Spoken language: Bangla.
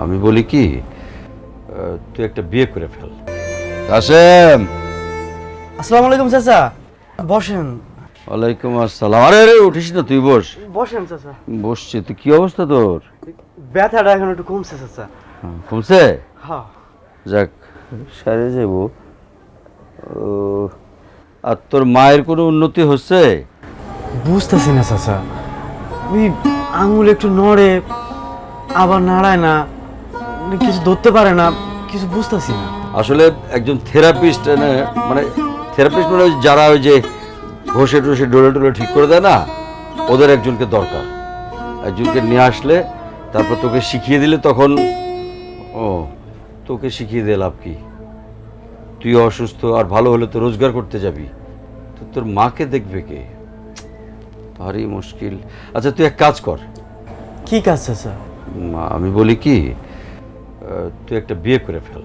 আমি বলি কি, তুই একটা বিয়ে করে ফেল। কাসেম। আসসালামু আলাইকুম চাচা, বসেন। ওয়ালাইকুম আসসালাম। আরে আরে উঠিস না, তুই বস। বসেন চাচা। বসছি। তুই কি অবস্থা তোর? ব্যথাটা এখন একটু কমছে চাচা। কমছে? হ্যাঁ। যাক, সারে যাব। আর তোর মায়ের কোনো উন্নতি হচ্ছে? বুঝতেছি না চাচা, ওই আঙুল একটু নড়ে আবার নাড়ায় না, কিছু ধরতে পারে না, কিছু বুঝতেছি না। আসলে একজন থেরাপিস্ট, মানে থেরাপিস্ট মানে যারা ওই যে ঘষে টষে ডোলে টোলে ঠিক করে দেয় না, ওদের একজনকে দরকার। একজনকে নিয়ে আসলে তারপর তোকে শিখিয়ে দিলে তখন তোকে শিখিয়ে দিয়ে লাভ কি? তুই অসুস্থ আর ভালো হলে তো রোজগার করতে যাবি, তো তোর মাকে দেখবে কে? ভারী মুশকিল। আচ্ছা তুই এক কাজ কর। কি কাজ চাচা? আমি বলি কি, তুই একটা বিয়ে করে ফেল।